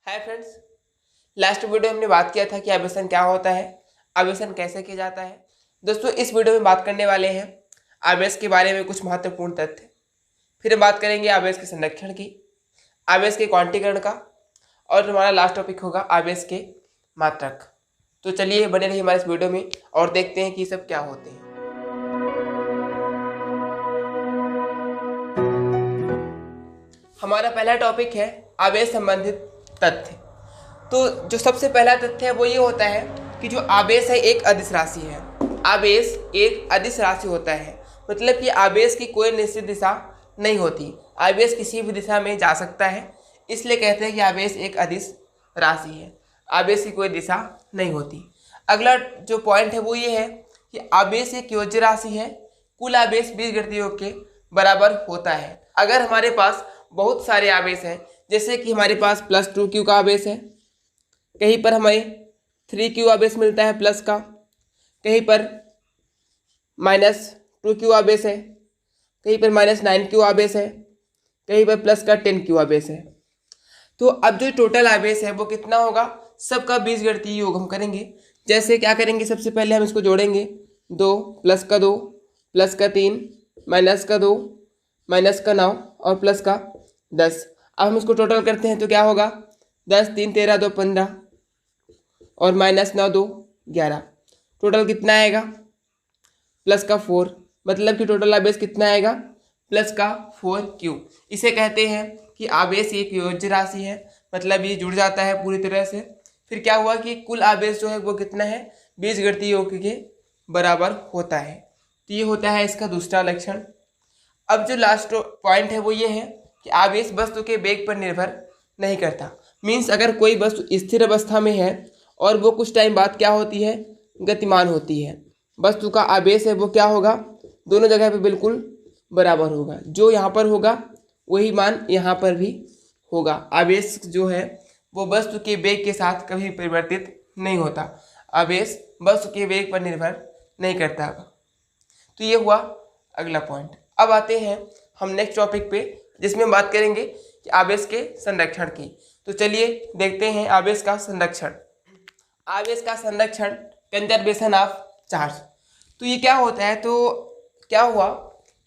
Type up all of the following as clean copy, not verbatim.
Hi friends, last video में हमने बात किया था कि आवेशन क्या होता है, आवेशन कैसे किया जाता है। दोस्तों, इस वीडियो में बात करने वाले हैं आवेश के बारे में कुछ महत्वपूर्ण तथ्य। फिर हम बात करेंगे आवेश के संरक्षण की, आवेश के क्वांटीकरण का, और हमारा लास्ट टॉपिक होगा आवेश के मात्रक। तो चलिए बने रहिए हमारे इस वीडियो में और देखते हैं कि सब क्या होते हैं। हमारा पहला टॉपिक है आवेश संबंधित तथ्य। तो जो सबसे पहला तथ्य है वो ये होता है कि जो आवेश है एक अदिश राशि है। आवेश एक अदिश राशि होता है, मतलब कि आवेश की कोई निश्चित दिशा नहीं होती। आवेश किसी भी दिशा में जा सकता है, इसलिए कहते हैं कि आवेश एक अदिश राशि है। आवेश की कोई दिशा नहीं होती। अगला जो पॉइंट है वो ये है कि आवेश एक योज्य राशि है। कुल आवेश बीजगणितीय के बराबर होता है। अगर हमारे पास बहुत सारे आवेश हैं, जैसे कि हमारे पास +2q का आवेश है, कहीं पर हमें 3q आवेश मिलता है प्लस का, कहीं पर -2q आवेश है, कहीं पर -9q आवेश है, कहीं पर प्लस का 10q आवेश है। तो अब जो टोटल आवेश है वो कितना होगा, सबका बीजगणितीय योग हम करेंगे। जैसे क्या करेंगे, सबसे पहले हम इसको जोड़ेंगे, 2 + का 2 + का 3 -का 2 -का 9 और प्लस का 10। अब हम इसको टोटल करते हैं तो क्या होगा, 10 3 13 2 15 और -9 2 11। टोटल कितना आएगा, प्लस का 4, मतलब कि टोटल आवेश कितना आएगा, प्लस का 4q। इसे कहते हैं कि आवेश एक योज्य राशि है, मतलब ये जुड़ जाता है पूरी तरह से। फिर क्या हुआ कि कुल आवेश जो है वो कितना है, बीजगणितीय योग के बराबर होता है। तो ये होता है इसका दूसरा लक्षण। अब जो लास्ट पॉइंट है वो ये है कि आवेश वस्तु के वेग पर निर्भर नहीं करता। मीन्स अगर कोई वस्तु स्थिर अवस्था में है और वो कुछ टाइम बाद क्या होती है, गतिमान होती है, वस्तु का आवेश है वो क्या होगा, दोनों जगह पे बिल्कुल बराबर होगा। जो यहाँ पर होगा वही मान यहाँ पर भी होगा। आवेश जो है वो वस्तु के वेग के साथ कभी परिवर्तित नहीं होता। आवेश वस्तु के वेग पर निर्भर नहीं करता। तो ये हुआ अगला पॉइंट। अब आते हैं हम नेक्स्ट टॉपिक पे, जिसमें बात करेंगे कि आवेश के संरक्षण की। तो चलिए देखते हैं आवेश का संरक्षण। आवेश का संरक्षण, कंजर्वेशन ऑफ चार्ज। तो ये क्या होता है, तो क्या हुआ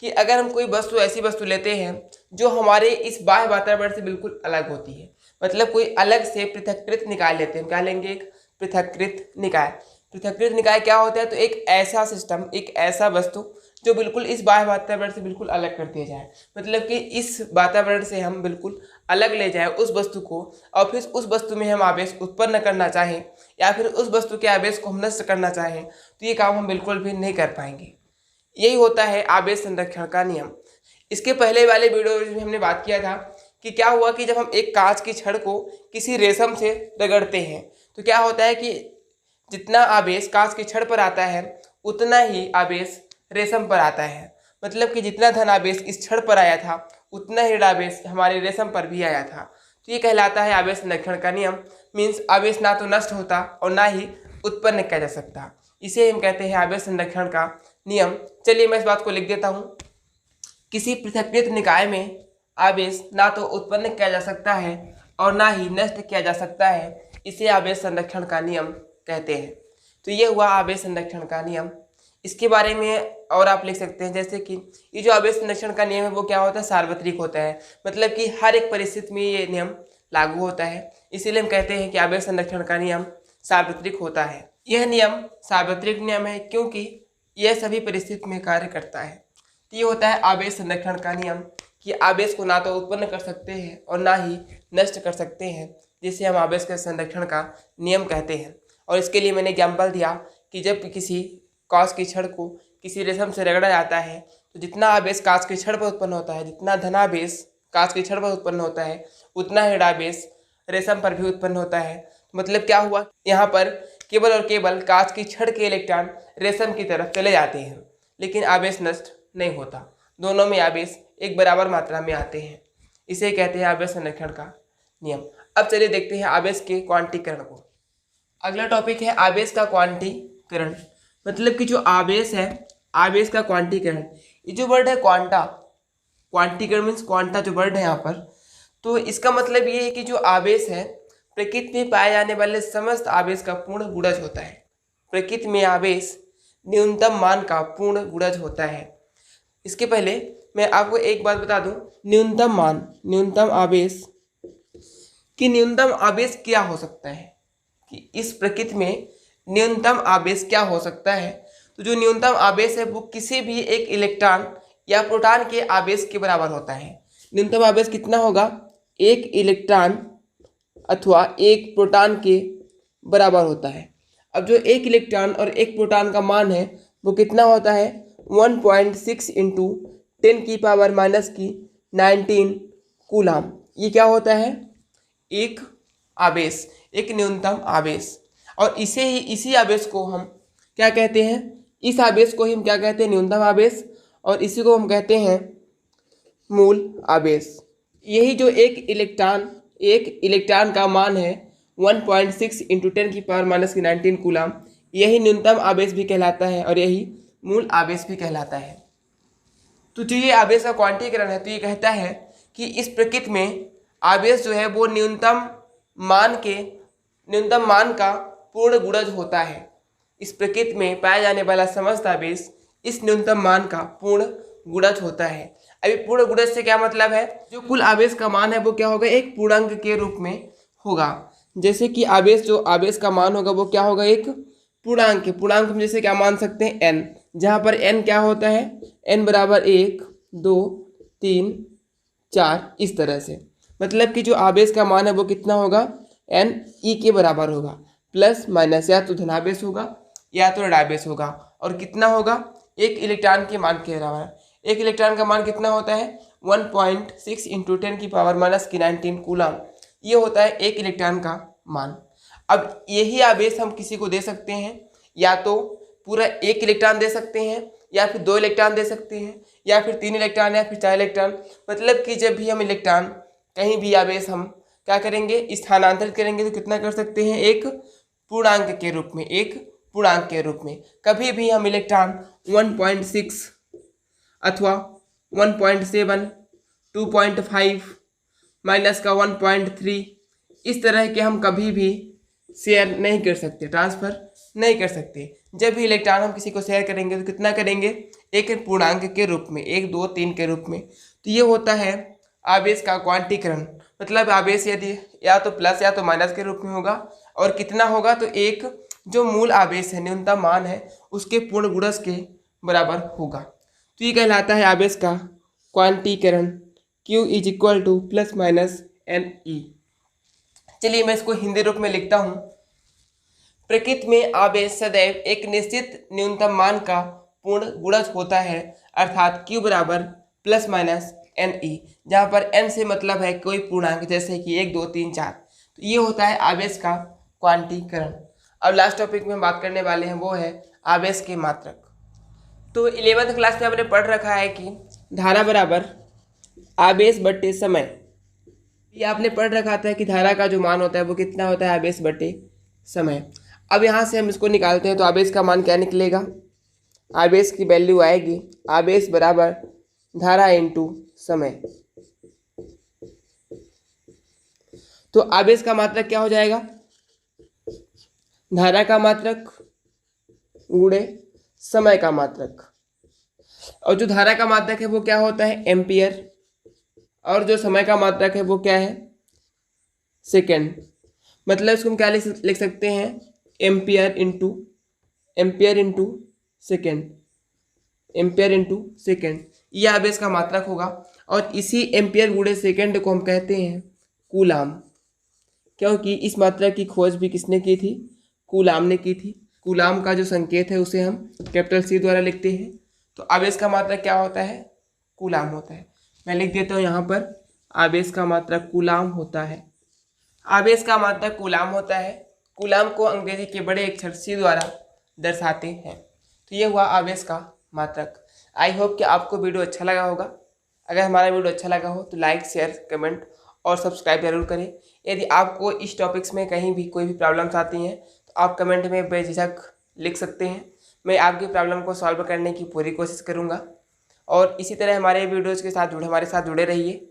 कि अगर हम कोई वस्तु, ऐसी वस्तु लेते हैं जो हमारे इस बाह्य वातावरण से बिल्कुल अलग होती है, मतलब कोई अलग से पृथक्कृत निकाय लेते हैं, क्या लेंगे, एक पृथक्कृत निकाय। पृथक्कृत निकाय क्या होता है, तो एक ऐसा सिस्टम, एक ऐसा वस्तु जो बिल्कुल इस बाह्य वातावरण से बिल्कुल अलग कर दिया जाए, मतलब कि इस वातावरण से हम बिल्कुल अलग ले जाएं उस वस्तु को, और फिर उस वस्तु में हम आवेश उत्पन्न करना चाहें या फिर उस वस्तु के आवेश को हम नष्ट करना चाहें, तो ये काम हम बिल्कुल भी नहीं कर पाएंगे। यही होता है आवेश संरक्षण का नियम। इसके पहले वाले वीडियो में हमने बात किया था कि क्या हुआ कि जब हम एक कांच की छड़ को किसी रेशम से रगड़ते हैं तो क्या होता है कि जितना आवेश कांच की छड़ पर आता है उतना ही आवेश रेशम पर आता है। मतलब कि जितना धन आवेश इस छड़ पर आया था उतना ही आवेश हमारे रेशम पर भी आया था। तो ये कहलाता है आवेश संरक्षण का नियम। मीन्स आवेश ना तो नष्ट होता और ना ही उत्पन्न किया जा सकता। इसे हम कहते हैं आवेश संरक्षण का नियम। चलिए मैं इस बात को लिख देता हूँ। किसी पृथक्कृत निकाय में आवेश ना तो उत्पन्न किया जा सकता है और ना ही नष्ट किया जा सकता है, इसे आवेश संरक्षण का नियम कहते हैं। तो ये हुआ आवेश संरक्षण का नियम। इसके बारे में और आप लिख सकते हैं, जैसे कि ये जो आवेश संरक्षण का नियम है वो क्या होता है, सार्वत्रिक होता है, मतलब कि हर एक परिस्थिति में ये नियम लागू होता है। इसीलिए हम कहते हैं कि आवेश संरक्षण का नियम सार्वत्रिक होता है। यह नियम सार्वत्रिक नियम है क्योंकि यह सभी परिस्थिति में कार्य करता है। तो ये होता है आवेश संरक्षण का नियम कि आवेश को ना तो उत्पन्न कर सकते हैं और ना ही नष्ट कर सकते हैं, जिसे हम आवेश के संरक्षण का नियम कहते हैं। और इसके लिए मैंने एग्जाम्पल दिया कि जब किसी कांच की छड़ को किसी रेशम से रगड़ा जाता है तो जितना आवेश कांच की छड़ पर उत्पन्न होता है, जितना धनावेश कांच की छड़ पर उत्पन्न होता है उतना ही आवेश रेशम पर भी उत्पन्न होता है। मतलब क्या हुआ, यहाँ पर केवल और केवल कांच की छड़ के इलेक्ट्रॉन रेशम की तरफ चले जाते हैं, लेकिन आवेश नष्ट नहीं होता। दोनों में आवेश एक बराबर मात्रा में आते हैं। इसे कहते हैं आवेश संरक्षण का नियम। अब चलिए देखते हैं आवेश के क्वांटीकरण को। अगला टॉपिक है आवेश का क्वांटीकरण। मतलब कि जो आवेश है, आवेश का क्वांटीकरण। ये जो वर्ड है क्वांटा, क्वांटीकरण मीन्स क्वांटा जो वर्ड है यहाँ पर, तो इसका मतलब ये है कि जो आवेश है प्रकृति में पाए जाने वाले समस्त आवेश का पूर्ण गुणज होता है। प्रकृति में आवेश न्यूनतम मान का पूर्ण गुणज होता है। इसके पहले मैं आपको एक बात बता दूं, न्यूनतम मान, न्यूनतम आवेश कि न्यूनतम आवेश क्या हो सकता है, कि इस प्रकृति में न्यूनतम आवेश क्या हो सकता है। तो जो न्यूनतम आवेश है वो किसी भी एक इलेक्ट्रॉन या प्रोटॉन के आवेश के बराबर होता है। न्यूनतम आवेश कितना होगा, एक इलेक्ट्रॉन अथवा एक प्रोटॉन के बराबर होता है। अब जो एक इलेक्ट्रॉन और एक प्रोटॉन का मान है वो कितना होता है, 1.6 इंटू 10⁻⁻⁹ कूलाम। ये क्या होता है, एक आवेश, एक न्यूनतम आवेश। और इसी आवेश को हम क्या कहते हैं, इस आवेश को ही हम क्या कहते हैं, न्यूनतम आवेश, और इसी को हम कहते हैं मूल आवेश। यही जो एक इलेक्ट्रॉन का मान है 1.6 इंटू 10⁻⁻⁹ कूलाम, यही न्यूनतम आवेश भी कहलाता है और यही मूल आवेश भी कहलाता है। तो जो ये आवेश का क्वांटीकरण है, तो ये कहता है कि इस प्रकृति में आवेश जो है वो न्यूनतम मान का पूर्ण गुणज होता है। इस प्रकृति में पाया जाने वाला समस्त आवेश इस न्यूनतम मान का पूर्ण गुणज होता है। अभी पूर्ण गुणज से क्या मतलब है, जो कुल आवेश का मान है वो क्या होगा, एक पूर्णांक के रूप में होगा। जैसे कि आवेश का मान होगा वो क्या होगा, एक पूर्णांक। पूर्णांक हम जैसे क्या मान सकते हैं, n, जहाँ पर n क्या होता है, n बराबर 1 2 3 4, इस तरह से। मतलब कि जो आवेश का मान है वो कितना होगा, n e के बराबर होगा, प्लस माइनस, या तो धनावेश होगा या तो ऋणावेश होगा। और कितना होगा, एक इलेक्ट्रॉन के मान के बराबर। एक इलेक्ट्रॉन का मान कितना होता है, 1.6 इंटू 10⁻⁻⁹ कूलाम। ये होता है एक इलेक्ट्रॉन का मान। अब यही आवेश हम किसी को दे सकते हैं, या तो पूरा एक इलेक्ट्रॉन दे सकते हैं, या फिर 2 इलेक्ट्रॉन दे सकते हैं, या फिर 3 इलेक्ट्रॉन, या फिर 4 इलेक्ट्रॉन। मतलब कि जब भी हम इलेक्ट्रॉन कहीं भी आवेश हम क्या करेंगे, स्थानांतरित करेंगे, तो कितना कर सकते हैं, एक पूर्णांक के रूप में, एक पूर्णांक के रूप में। कभी भी हम इलेक्ट्रॉन 1.6 अथवा 1.7 2.5 माइनस का 1.3 इस तरह के हम कभी भी शेयर नहीं कर सकते, ट्रांसफ़र नहीं कर सकते। जब भी इलेक्ट्रॉन हम किसी को शेयर करेंगे तो कितना करेंगे, एक पूर्णांक के रूप में, 1 2 3 के रूप में। तो ये होता है आवेश का क्वांटीकरण। मतलब आवेश यदि या तो प्लस या तो माइनस के रूप में होगा, और कितना होगा, तो एक जो मूल आवेश है, न्यूनतम मान है, उसके पूर्ण गुणज के बराबर होगा। तो ये कहलाता है आवेश का क्वांटीकरण। Q is equal two plus minus NE। चलिए मैं इसको हिंदी रूप में लिखता हूँ। प्रकृति में आवेश सदैव एक निश्चित न्यूनतम मान का पूर्ण गुणज होता है, अर्थात Q बराबर प्लस माइनस NE, जहाँ पर n से मतलब है कोई पूर्णांक, जैसे कि 1 2 3 4। तो ये होता है आवेश का क्वांटीकरण। अब लास्ट टॉपिक में हम बात करने वाले हैं वो है आवेश के मात्रक। तो 11th क्लास में हमने पढ़ रखा है कि धारा बराबर आवेश बट्टे समय। ये आपने पढ़ रखा था कि धारा का जो मान होता है वो कितना होता है, आवेश बट्टे समय। अब यहाँ से हम इसको निकालते हैं तो आवेश का मान क्या निकलेगा, आवेश की वैल्यू आएगी आवेश बराबर धारा इंटू समय। तो आवेश का मात्रक क्या हो जाएगा, धारा का मात्रक गुणे समय का मात्रक। और जो धारा का मात्रक है वो क्या होता है, एम्पियर, और जो समय का मात्रक है वो क्या है, सेकेंड। मतलब इसको हम क्या लिख सकते हैं, ampere into second, ampere into second. ये आवेश का मात्रक होगा। और इसी एम्पियर गुणे सेकेंड को हम कहते हैं कूलाम, क्योंकि इस मात्रक की खोज भी किसने की थी, कूलाम ने की थी। कूलाम का जो संकेत है उसे हम कैपिटल C द्वारा लिखते हैं। तो आवेश का मात्रक क्या होता है, कूलाम होता है। मैं लिख देता हूँ यहाँ पर, आवेश का मात्रक कूलाम होता है। आवेश का मात्रक कूलाम होता है। कूलाम को अंग्रेजी के बड़े अक्षर C द्वारा दर्शाते हैं। तो ये हुआ आवेश का मात्रक। आई होप कि आपको वीडियो अच्छा लगा होगा। अगर हमारा वीडियो अच्छा लगा हो तो लाइक शेयर कमेंट और सब्सक्राइब जरूर करें। यदि आपको इस टॉपिक्स में कहीं भी कोई भी प्रॉब्लम्स आती हैं तो आप कमेंट में बेझिझक लिख सकते हैं। मैं आपकी प्रॉब्लम को सॉल्व करने की पूरी कोशिश करूँगा। और इसी तरह हमारे वीडियोज़ के साथ हमारे साथ जुड़े रहिए,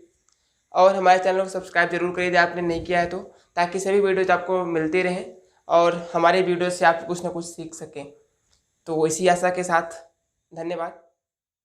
और हमारे चैनल को सब्सक्राइब जरूर करिए यदि आपने नहीं किया है तो ताकि सभी वीडियोज आपको मिलते रहें और हमारे वीडियो से आप कुछ ना कुछ सीख सकें। तो इसी आशा के साथ धन्यवाद।